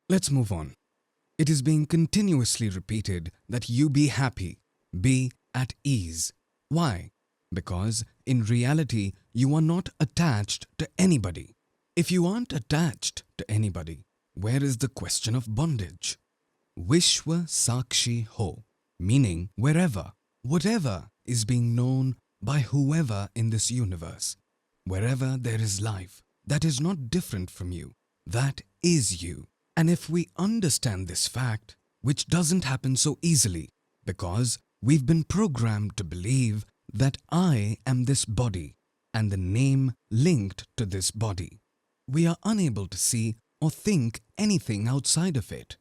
Let's move on. It is being continuously repeated that you be happy, be at ease. Why? Because in reality, you are not attached to anybody. If you aren't attached to anybody, where is the question of bondage? Vishwa Sakshi Ho, meaning wherever, whatever is being known by whoever in this universe, wherever there is life that is not different from you, that is you. And if we understand this fact, which doesn't happen so easily, because we've been programmed to believe that I am this body and the name linked to this body, we are unable to see or think anything outside of it.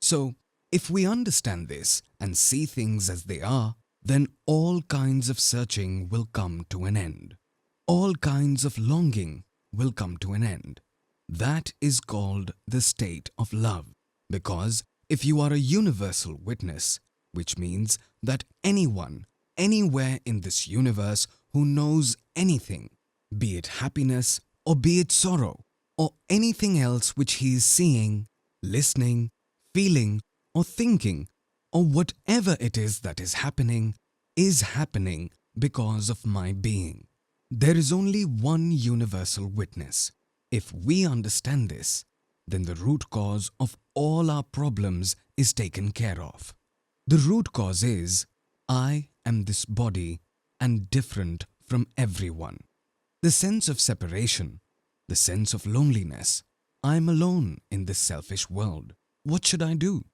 So, if we understand this and see things as they are, then all kinds of searching will come to an end. All kinds of longing will come to an end. That is called the state of love. Because if you are a universal witness, which means that anyone, anywhere in this universe who knows anything, be it happiness or be it sorrow, or anything else which he is seeing, listening, feeling, or thinking, or whatever it is that is happening because of my being. There is only one universal witness. If we understand this, then the root cause of all our problems is taken care of. The root cause is, I am this body and different from everyone. The sense of separation, the sense of loneliness. I am alone in this selfish world. What should I do?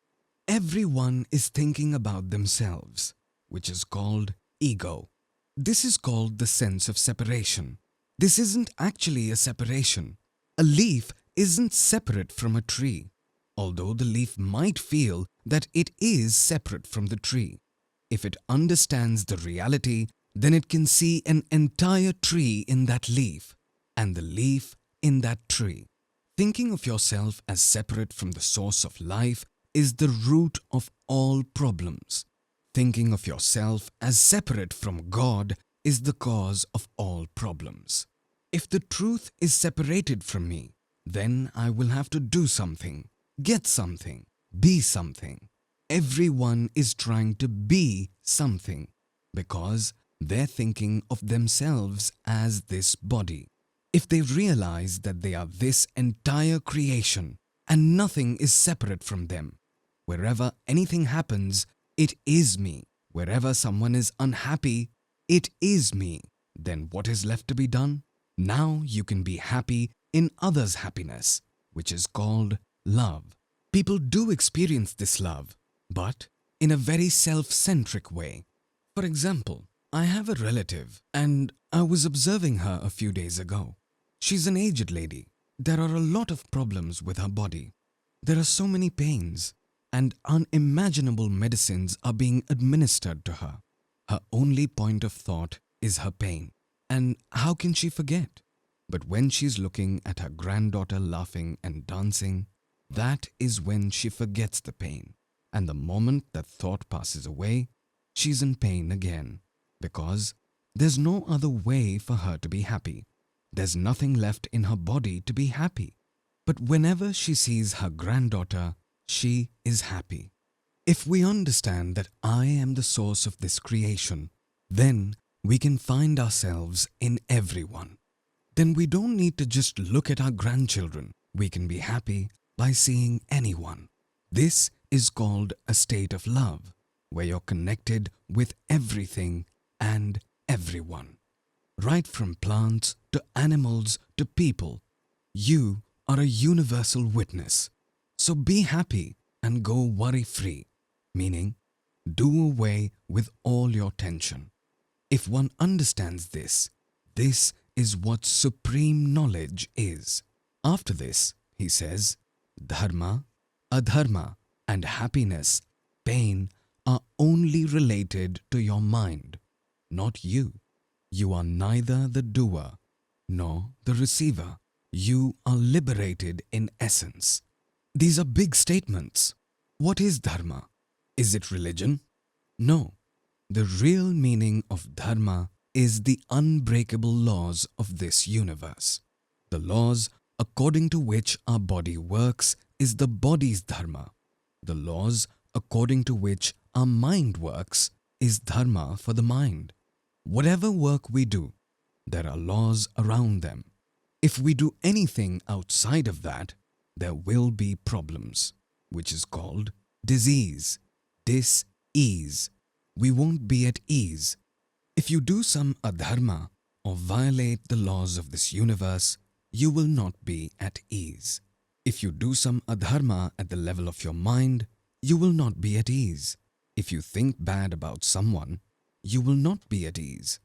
Everyone is thinking about themselves, which is called ego. This is called the sense of separation. This isn't actually a separation. A leaf isn't separate from a tree, although the leaf might feel that it is separate from the tree. If it understands the reality, then it can see an entire tree in that leaf, and the leaf in that tree. Thinking of yourself as separate from the source of life is the root of all problems. Thinking of yourself as separate from God is the cause of all problems. If the truth is separated from me, then I will have to do something, get something, be something. Everyone is trying to be something because they're thinking of themselves as this body. If they realize that they are this entire creation and nothing is separate from them, wherever anything happens, it is me. Wherever someone is unhappy, it is me. Then what is left to be done? Now you can be happy in others' happiness, which is called love. People do experience this love, but in a very self-centric way. For example, I have a relative and I was observing her a few days ago. She's an aged lady. There are a lot of problems with her body. There are so many pains and unimaginable medicines are being administered to her. Her only point of thought is her pain. And how can she forget? But when she's looking at her granddaughter laughing and dancing, that is when she forgets the pain. And the moment that thought passes away, she's in pain again. Because there's no other way for her to be happy. There's nothing left in her body to be happy. But whenever she sees her granddaughter, she is happy. If we understand that I am the source of this creation, then we can find ourselves in everyone. Then we don't need to just look at our grandchildren. We can be happy by seeing anyone. This is called a state of love, where you're connected with everything and everyone. Right from plants to animals to people, you are a universal witness. So be happy and go worry-free, meaning do away with all your tension. If one understands this, this is what supreme knowledge is. After this, he says, dharma, adharma, and happiness, pain are only related to your mind, not you. You are neither the doer nor the receiver. You are liberated in essence. These are big statements. What is dharma? Is it religion? No. The real meaning of dharma is the unbreakable laws of this universe. The laws according to which our body works is the body's dharma. The laws according to which our mind works is dharma for the mind. Whatever work we do, there are laws around them. If we do anything outside of that, there will be problems, which is called disease, dis-ease. We won't be at ease. If you do some adharma or violate the laws of this universe, you will not be at ease. If you do some adharma at the level of your mind, you will not be at ease. If you think bad about someone, you will not be at ease.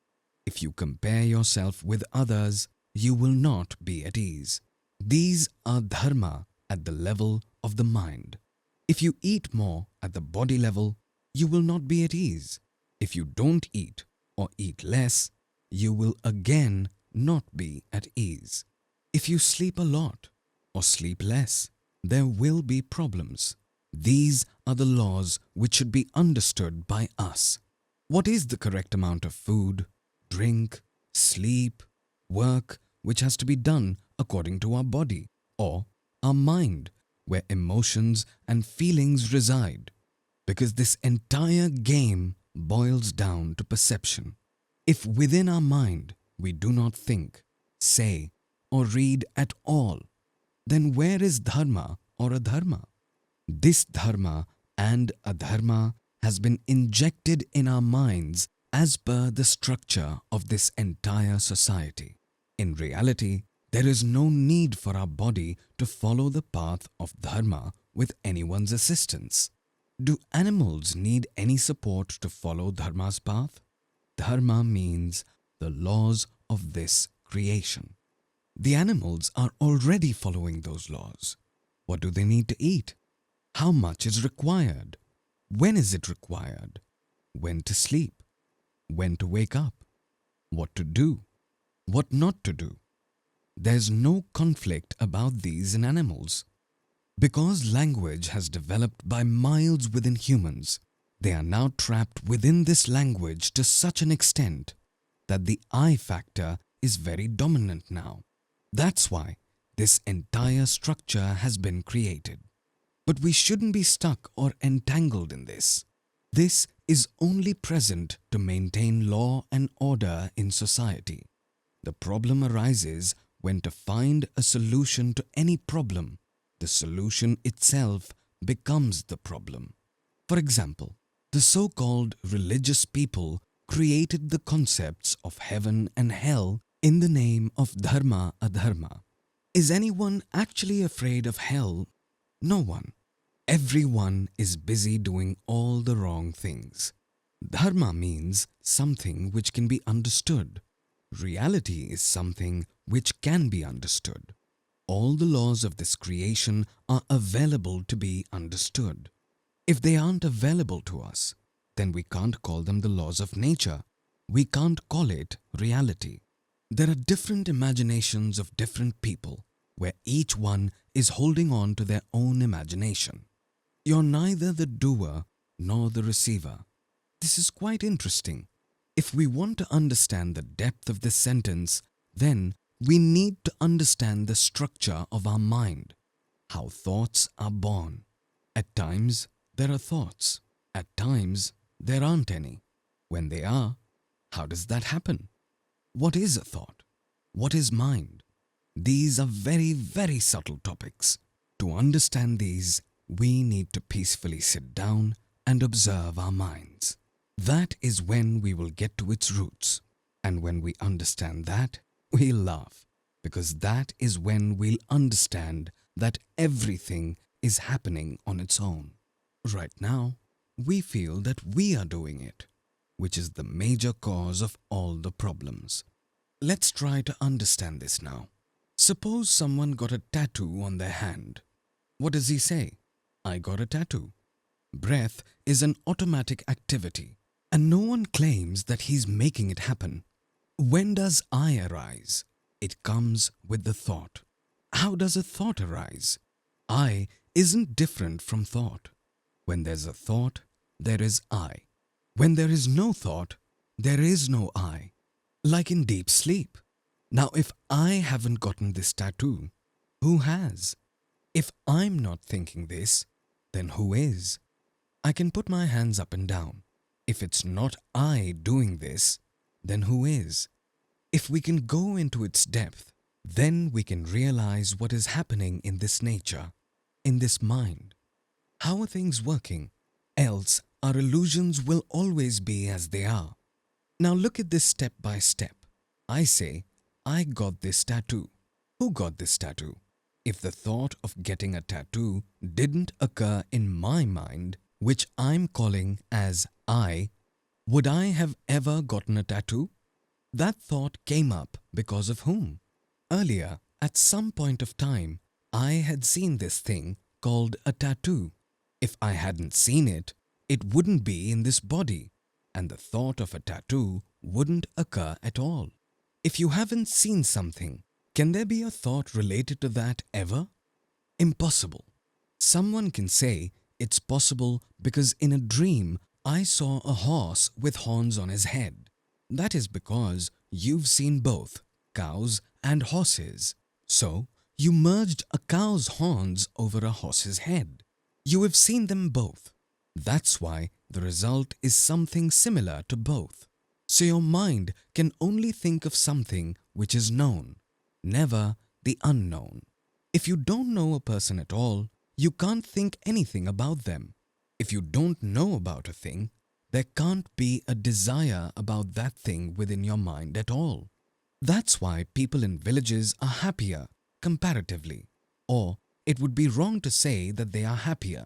If you compare yourself with others, you will not be at ease. These are dharma at the level of the mind. If you eat more at the body level, you will not be at ease. If you don't eat or eat less, you will again not be at ease. If you sleep a lot or sleep less, there will be problems. These are the laws which should be understood by us. What is the correct amount of food, drink, sleep, work which has to be done according to our body or our mind, where emotions and feelings reside? Because this entire game boils down to perception. If within our mind we do not think, say, or read at all, then where is dharma or adharma? This dharma and adharma has been injected in our minds as per the structure of this entire society. In reality, there is no need for our body to follow the path of dharma with anyone's assistance. Do animals need any support to follow dharma's path? Dharma means the laws of this creation. The animals are already following those laws. What do they need to eat? How much is required? When is it required? When to sleep? When to wake up? What to do? What not to do? There's no conflict about these in animals. Because language has developed by miles within humans, they are now trapped within this language to such an extent that the I factor is very dominant now. That's why this entire structure has been created. But we shouldn't be stuck or entangled in this. This is only present to maintain law and order in society. The problem arises when to find a solution to any problem, the solution itself becomes the problem. For example, the so-called religious people created the concepts of heaven and hell in the name of dharma adharma. Is anyone actually afraid of hell? No one. Everyone is busy doing all the wrong things. Dharma means something which can be understood. Reality is something which can be understood. All the laws of this creation are available to be understood. If they aren't available to us, then we can't call them the laws of nature. We can't call it reality. There are different imaginations of different people, where each one is holding on to their own imagination. You're neither the doer nor the receiver. This is quite interesting. If we want to understand the depth of this sentence, then we need to understand the structure of our mind, how thoughts are born. At times, there are thoughts. At times, there aren't any. When they are, how does that happen? What is a thought? What is mind? These are very, very subtle topics. To understand these, we need to peacefully sit down and observe our minds. That is when we will get to its roots. And when we understand that, we'll laugh, because that is when we'll understand that everything is happening on its own. Right now, we feel that we are doing it, which is the major cause of all the problems. Let's try to understand this now. Suppose someone got a tattoo on their hand. What does he say? I got a tattoo. Breath is an automatic activity, and no one claims that he's making it happen. When does I arise? It comes with the thought. How does a thought arise? I isn't different from thought. When there's a thought, there is I. When there is no thought, there is no I. Like in deep sleep. Now if I haven't gotten this tattoo, who has? If I'm not thinking this, then who is? I can put my hands up and down. If it's not I doing this, then who is? If we can go into its depth, then we can realize what is happening in this nature, in this mind. How are things working? Else, our illusions will always be as they are. Now look at this step by step. I say, I got this tattoo. Who got this tattoo? If the thought of getting a tattoo didn't occur in my mind, which I'm calling as I, would I have ever gotten a tattoo? That thought came up because of whom? Earlier, at some point of time, I had seen this thing called a tattoo. If I hadn't seen it, it wouldn't be in this body, and the thought of a tattoo wouldn't occur at all. If you haven't seen something, can there be a thought related to that ever? Impossible. Someone can say it's possible because in a dream I saw a horse with horns on his head. That is because you've seen both cows and horses. So, you merged a cow's horns over a horse's head. You have seen them both. That's why the result is something similar to both. So your mind can only think of something which is known, never the unknown. If you don't know a person at all, you can't think anything about them. If you don't know about a thing, there can't be a desire about that thing within your mind at all. That's why people in villages are happier, comparatively. Or it would be wrong to say that they are happier.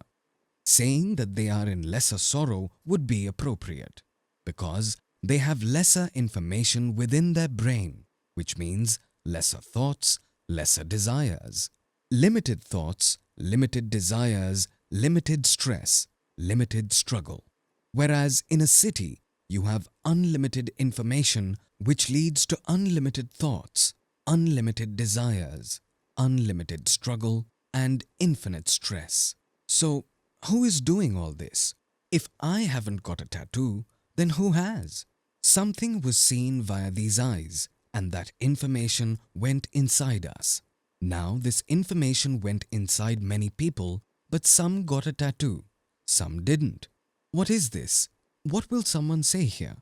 Saying that they are in lesser sorrow would be appropriate, because they have lesser information within their brain, which means lesser thoughts, lesser desires. Limited thoughts, limited desires, limited stress, limited struggle. Whereas in a city, you have unlimited information which leads to unlimited thoughts, unlimited desires, unlimited struggle, and infinite stress. So, who is doing all this? If I haven't got a tattoo, then who has? Something was seen via these eyes, and that information went inside us. Now this information went inside many people, but some got a tattoo, some didn't. What is this? What will someone say here?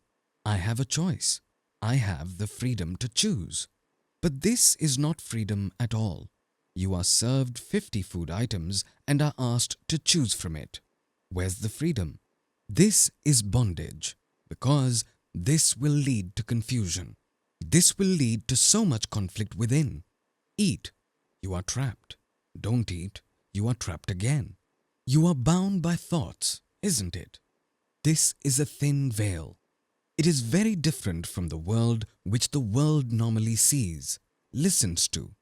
I have a choice. I have the freedom to choose. But this is not freedom at all. You are served 50 food items and are asked to choose from it. Where's the freedom? This is bondage, because this will lead to confusion. This will lead to so much conflict within. Eat, you are trapped. Don't eat, you are trapped again. You are bound by thoughts, isn't it? This is a thin veil. It is very different from the world which the world normally sees, listens to,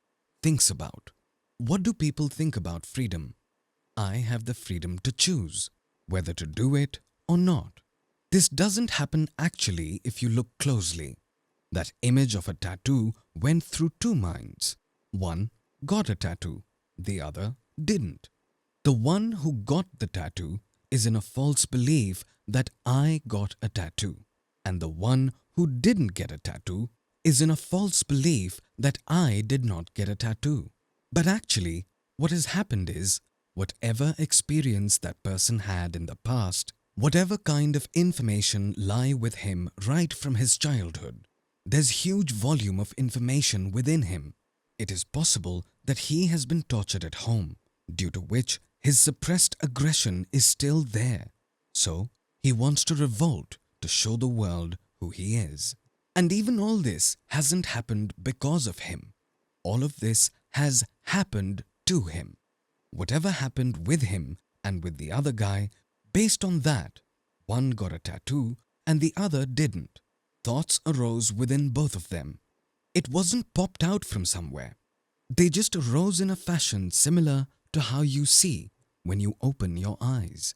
thinks about. What do people think about freedom? I have the freedom to choose whether to do it or not. This doesn't happen actually if you look closely. That image of a tattoo went through two minds. One got a tattoo, the other didn't. The one who got the tattoo is in a false belief that I got a tattoo, and the one who didn't get a tattoo is in a false belief that I did not get a tattoo. But actually, what has happened is, whatever experience that person had in the past, whatever kind of information lie with him right from his childhood, there's huge volume of information within him. It is possible that he has been tortured at home, due to which his suppressed aggression is still there. So, he wants to revolt to show the world who he is. And even all this hasn't happened because of him. All of this has happened to him. Whatever happened with him and with the other guy, based on that, one got a tattoo and the other didn't. Thoughts arose within both of them. It wasn't popped out from somewhere. They just arose in a fashion similar to how you see when you open your eyes.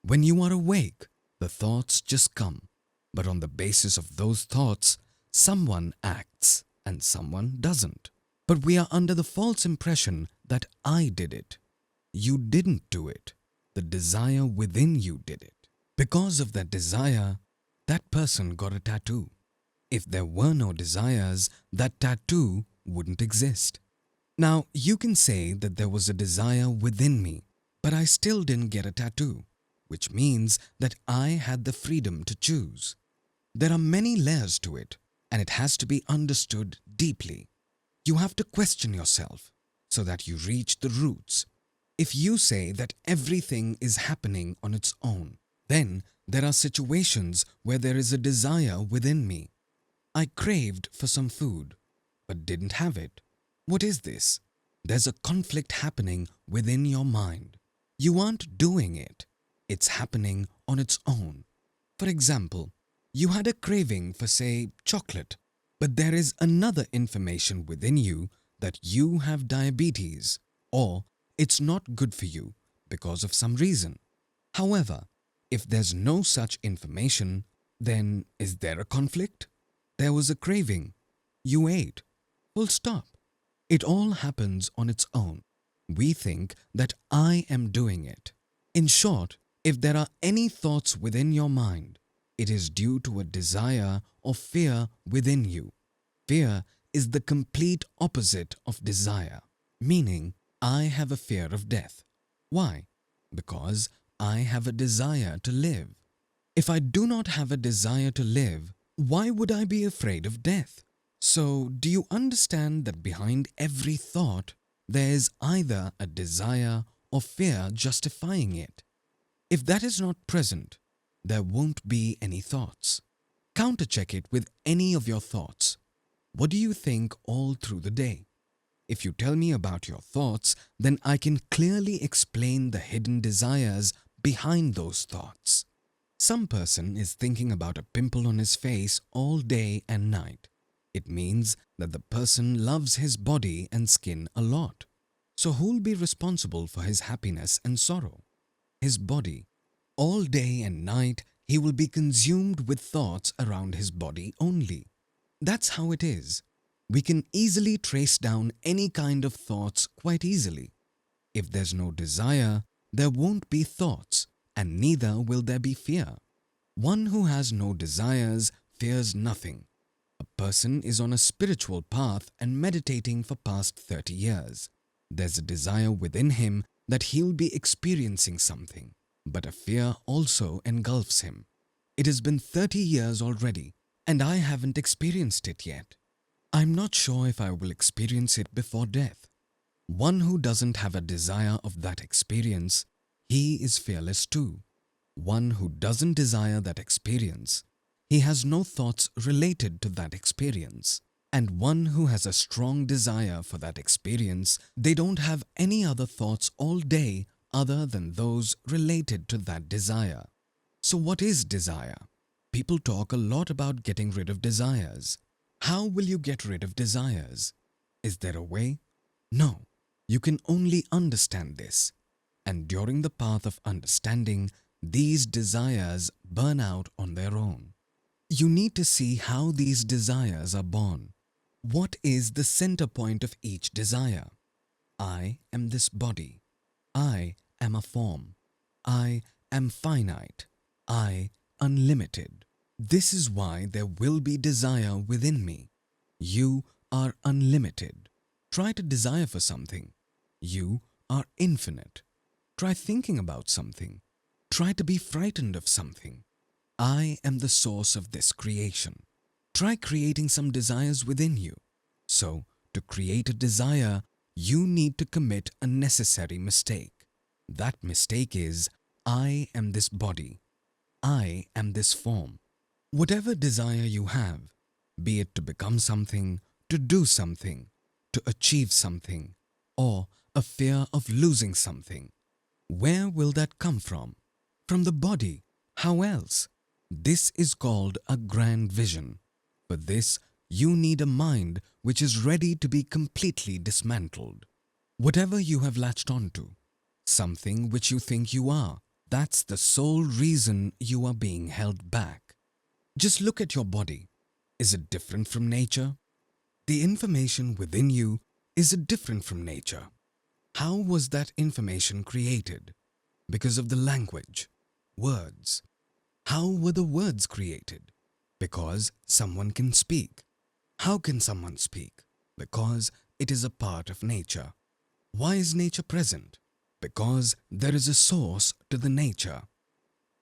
When you are awake, the thoughts just come. But on the basis of those thoughts, someone acts and someone doesn't. But we are under the false impression that I did it. You didn't do it. The desire within you did it. Because of that desire, that person got a tattoo. If there were no desires, that tattoo wouldn't exist. Now, you can say that there was a desire within me, but I still didn't get a tattoo, which means that I had the freedom to choose. There are many layers to it, and it has to be understood deeply. You have to question yourself so that you reach the roots. If you say that everything is happening on its own, then there are situations where there is a desire within me. I craved for some food, but didn't have it. What is this? There's a conflict happening within your mind. You aren't doing it. It's happening on its own. For example, you had a craving for, say, chocolate, but there is another information within you that you have diabetes or it's not good for you because of some reason. However, if there's no such information, then is there a conflict? There was a craving. You ate. Full stop. It all happens on its own. We think that I am doing it. In short, if there are any thoughts within your mind, it is due to a desire or fear within you. Fear is the complete opposite of desire, meaning I have a fear of death. Why? Because I have a desire to live. If I do not have a desire to live, why would I be afraid of death? So, do you understand that behind every thought, there is either a desire or fear justifying it? If that is not present, there won't be any thoughts. Countercheck it with any of your thoughts. What do you think all through the day? If you tell me about your thoughts, then I can clearly explain the hidden desires behind those thoughts. Some person is thinking about a pimple on his face all day and night. It means that the person loves his body and skin a lot. So who'll be responsible for his happiness and sorrow? His body. All day and night, he will be consumed with thoughts around his body only. That's how it is. We can easily trace down any kind of thoughts quite easily. If there's no desire, there won't be thoughts, and neither will there be fear. One who has no desires fears nothing. A person is on a spiritual path and meditating for past 30 years. There's a desire within him that he'll be experiencing something, but a fear also engulfs him. It has been 30 years already, and I haven't experienced it yet. I'm not sure if I will experience it before death. One who doesn't have a desire of that experience, he is fearless too. One who doesn't desire that experience, he has no thoughts related to that experience. And one who has a strong desire for that experience, they don't have any other thoughts all day other than those related to that desire. So what is desire? People talk a lot about getting rid of desires. How will you get rid of desires? Is there a way? No. You can only understand this. And during the path of understanding, these desires burn out on their own. You need to see how these desires are born. What is the center point of each desire? I am this body. I am a form. I am finite. I unlimited. This is why there will be desire within me. You are unlimited. Try to desire for something. You are infinite. Try thinking about something. Try to be frightened of something. I am the source of this creation. Try creating some desires within you. So, to create a desire, you need to commit a necessary mistake. That mistake is, I am this body. I am this form. Whatever desire you have, be it to become something, to do something, to achieve something, or a fear of losing something, where will that come from? From the body. How else? This is called a grand vision. For this, you need a mind which is ready to be completely dismantled. Whatever you have latched onto, something which you think you are, that's the sole reason you are being held back. Just look at your body. Is it different from nature? The information within you, is it different from nature? How was that information created? Because of the language, words. How were the words created? Because someone can speak. How can someone speak? Because it is a part of nature. Why is nature present? Because there is a source to the nature.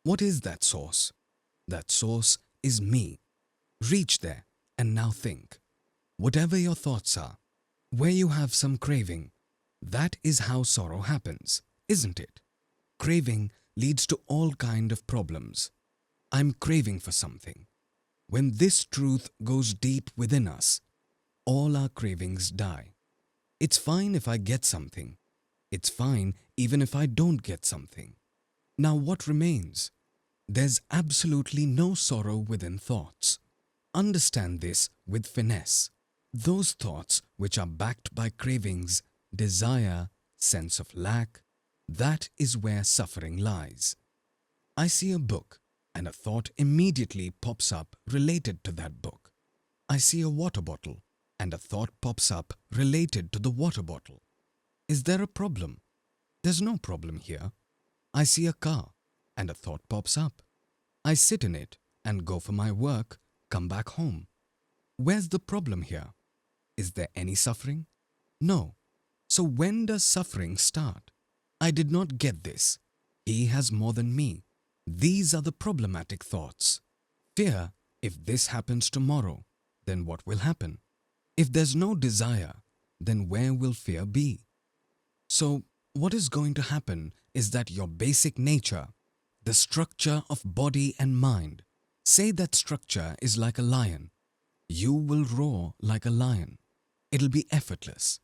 What is that source? That source is me. Reach there and now think. Whatever your thoughts are, where you have some craving, that is how sorrow happens, isn't it? Craving leads to all kind of problems. I'm craving for something. When this truth goes deep within us, all our cravings die. It's fine if I get something. It's fine even if I don't get something. Now what remains? There's absolutely no sorrow within thoughts. Understand this with finesse. Those thoughts which are backed by cravings, desire, sense of lack, that is where suffering lies. I see a book and a thought immediately pops up related to that book. I see a water bottle and a thought pops up related to the water bottle. Is there a problem? There's no problem here. I see a car and a thought pops up. I sit in it and go for my work, come back home. Where's the problem here? Is there any suffering? No. So when does suffering start? I did not get this. He has more than me. These are the problematic thoughts. Fear, if this happens tomorrow, then what will happen? If there's no desire, then where will fear be? So what is going to happen is that your basic nature, the structure of body and mind, say that structure is like a lion. You will roar like a lion. It'll be effortless.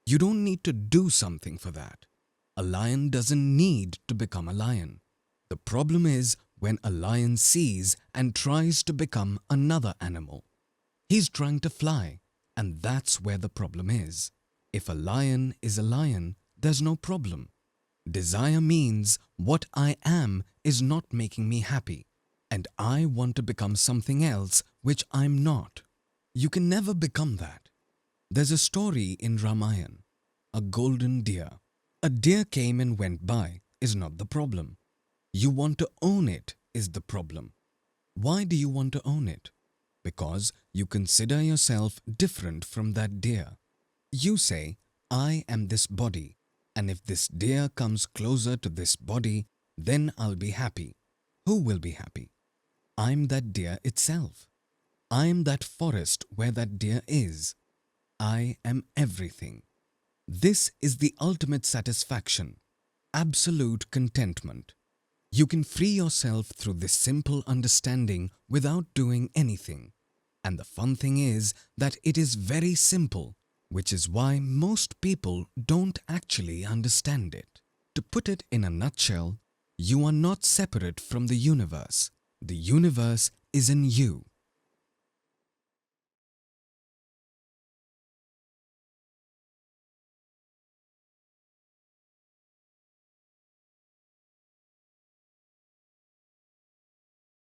You don't need to do something for that. A lion doesn't need to become a lion. The problem is when a lion sees and tries to become another animal. He's trying to fly, and that's where the problem is. If a lion is a lion, there's no problem. Desire means what I am is not making me happy, and I want to become something else which I'm not. You can never become that. There's a story in Ramayana, a golden deer. A deer came and went by is not the problem. You want to own it is the problem. Why do you want to own it? Because you consider yourself different from that deer. You say, I am this body, and if this deer comes closer to this body, then I'll be happy. Who will be happy? I'm that deer itself. I'm that forest where that deer is. I am everything. This is the ultimate satisfaction, absolute contentment. You can free yourself through this simple understanding without doing anything. And the fun thing is that it is very simple, which is why most people don't actually understand it. To put it in a nutshell, you are not separate from the universe. The universe is in you.